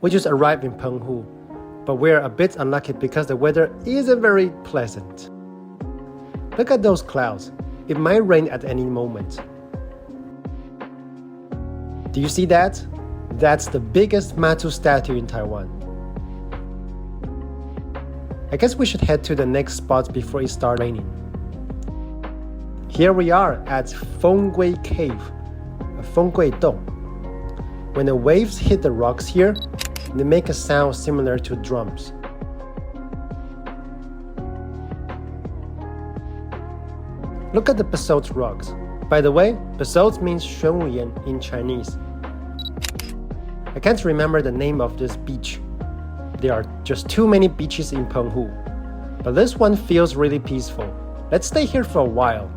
We just arrived in Penghu, but we're a bit unlucky because the weather isn't very pleasant. Look at those clouds. It might rain at any moment. Do you see that? That's the biggest Matsu statue in Taiwan. I guess we should head to the next spot before it starts raining. Here we are at Fenggui Cave, Fenggui Dong. When the waves hit the rocks here, they make a sound similar to drums. Look at the basalt rocks. By the way, basalt means 玄武岩 in Chinese. I can't remember the name of this beach. There are just too many beaches in Penghu. But this one feels really peaceful. Let's stay here for a while.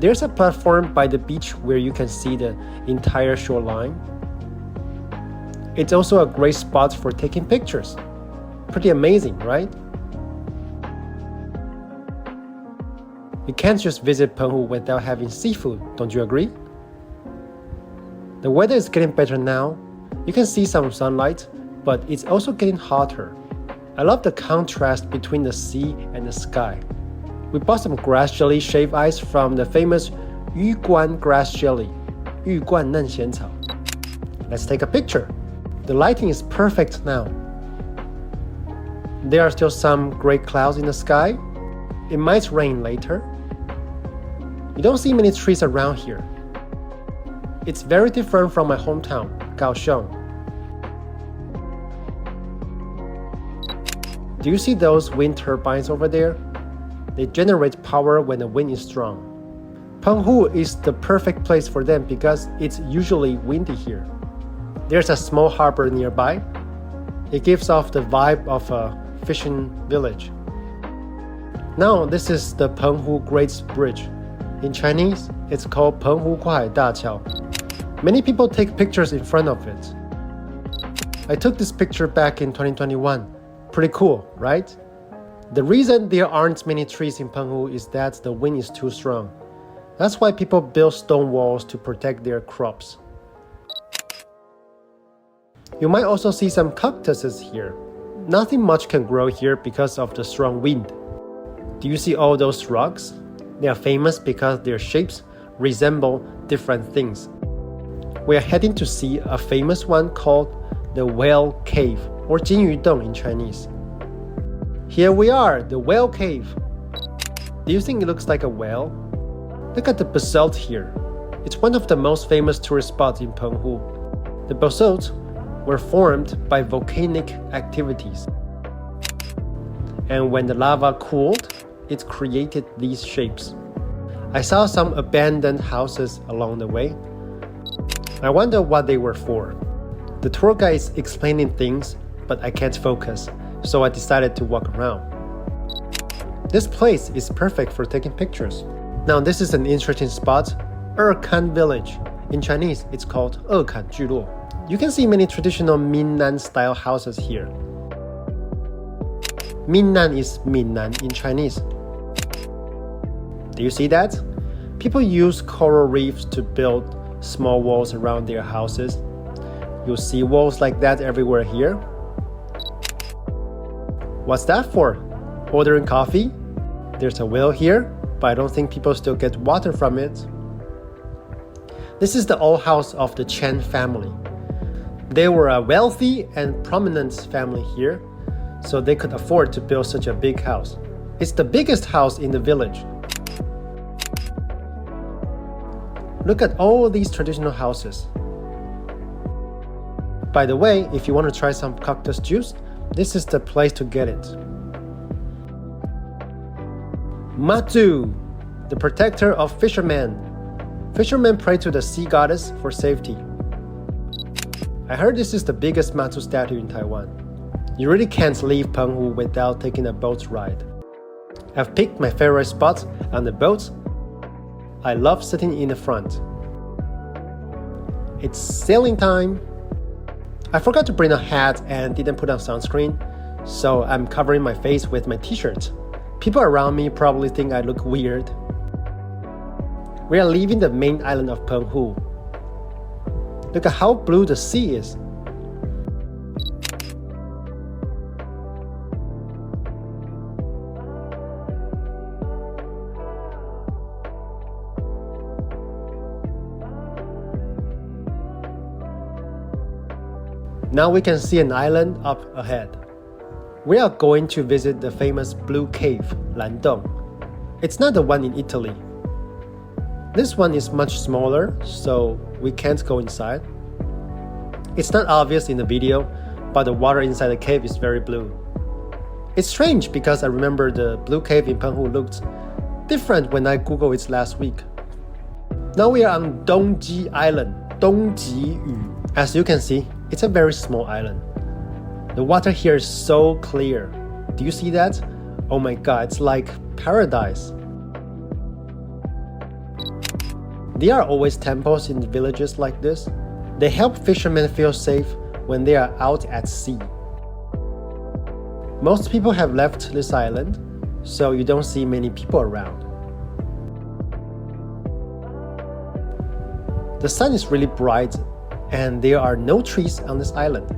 There's a platform by the beach where you can see the entire shoreline. It's also a great spot for taking pictures. Pretty amazing, right? You can't just visit Penghu without having seafood, don't you agree? The weather is getting better now. You can see some sunlight, but it's also getting hotter. I love the contrast between the sea and the sky. We bought some grass jelly shaved ice from the famous Yuguan grass jelly, 玉冠嫩仙草. Let's take a picture. The lighting is perfect now. There are still some gray clouds in the sky. It might rain later. You don't see many trees around here. It's very different from my hometown, Kaohsiung. Do you see those wind turbines over there? They generate power when the wind is strong. Penghu is the perfect place for them because it's usually windy here. There's a small harbor nearby. It gives off the vibe of a fishing village. Now this is the Penghu Great Bridge. In Chinese, it's called Penghu Kuai Daqiao. Many people take pictures in front of it. I took this picture back in 2021. Pretty cool, right? The reason there aren't many trees in Penghu is that the wind is too strong. That's why people build stone walls to protect their crops. You might also see some cactuses here. Nothing much can grow here because of the strong wind. Do you see all those rocks? They are famous because their shapes resemble different things. We are heading to see a famous one called the Whale Cave, or 金鱼洞 in Chinese. Here we are, the Whale Cave. Do you think it looks like a whale? Look at the basalt here. It's one of the most famous tourist spots in Penghu. The basalt were formed by volcanic activities. And when the lava cooled, it created these shapes. I saw some abandoned houses along the way. I wonder what they were for. The tour guide is explaining things, but I can't focus, so I decided to walk around. This place is perfect for taking pictures. Now this is an interesting spot, Erkan Village. In Chinese, it's called 二坎聚落. You can see many traditional Minnan-style houses here. Minnan is Minnan in Chinese. Do you see that? People use coral reefs to build small walls around their houses. You'll see walls like that everywhere here. What's that for? Ordering coffee? There's a well here, but I don't think people still get water from it. This is the old house of the Chen family. They were a wealthy and prominent family here, so they could afford to build such a big house. It's the biggest house in the village. Look at all these traditional houses. By the way, if you want to try some cactus juice, this is the place to get it. Matsu, the protector of fishermen. Fishermen pray to the sea goddess for safety. I heard this is the biggest Matsu statue in Taiwan. You really can't leave Penghu without taking a boat ride. I've picked my favorite spots on the boat. I love sitting in the front. It's sailing time. I forgot to bring a hat and didn't put on sunscreen, so I'm covering my face with my t-shirt. People around me probably think I look weird. We are leaving the main island of Penghu. Look at how blue the sea is. Now we can see an island up ahead. We are going to visit the famous blue cave, 蓝洞. It's not the one in Italy. This one is much smaller, so we can't go inside. It's not obvious in the video, but the water inside the cave is very blue. It's strange because I remember the blue cave in Penghu looked different when I Googled it last week. Now we are on Dongji Island, Dongji-yu. As you can see, it's a very small island. The water here is so clear. Do you see that? Oh my god, it's like paradise. There are always temples in villages like this. They help fishermen feel safe when they are out at sea. Most people have left this island, so you don't see many people around. The sun is really bright, and there are no trees on this island.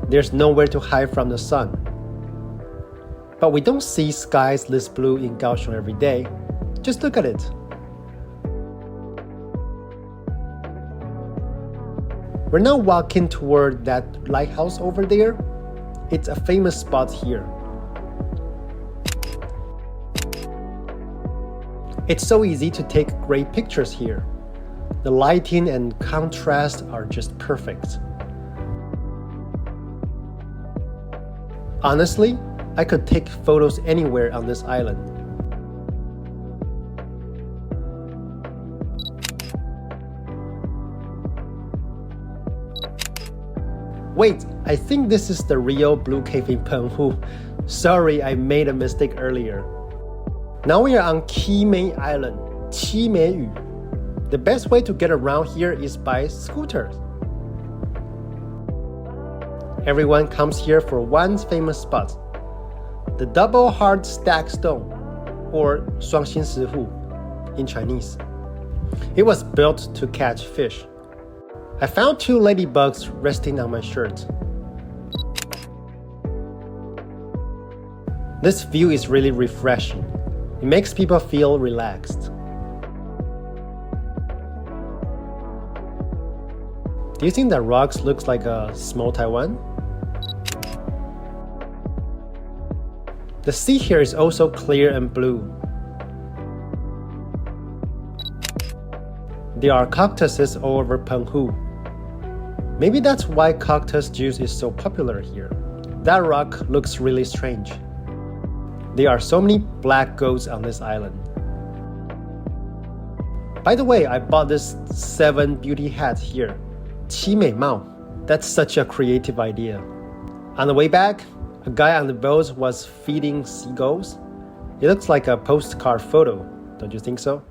There's nowhere to hide from the sun. But we don't see skies this blue in Kaohsiung every day. Just look at it. We're now walking toward that lighthouse over there. It's a famous spot here. It's so easy to take great pictures here. The lighting and contrast are just perfect. Honestly, I could take photos anywhere on this island. Wait, I think this is the real blue cave in Penghu. Sorry, I made a mistake earlier. Now we are on Qimei Island, Qimei-yu. The best way to get around here is by scooters. Everyone comes here for one famous spot, the double hard stack stone, or 双星石户 in Chinese. It was built to catch fish. I found 2 ladybugs resting on my shirt. This view is really refreshing. It makes people feel relaxed. Do you think that rocks looks like a small Taiwan? The sea here is also clear and blue. There are cactuses all over Penghu. Maybe that's why cactus juice is so popular here. That rock looks really strange. There are so many black goats on this island. By the way, I bought this 7 beauty hat here. 七美貌. That's such a creative idea. On the way back, a guy on the boat was feeding seagulls. It looks like a postcard photo, don't you think so?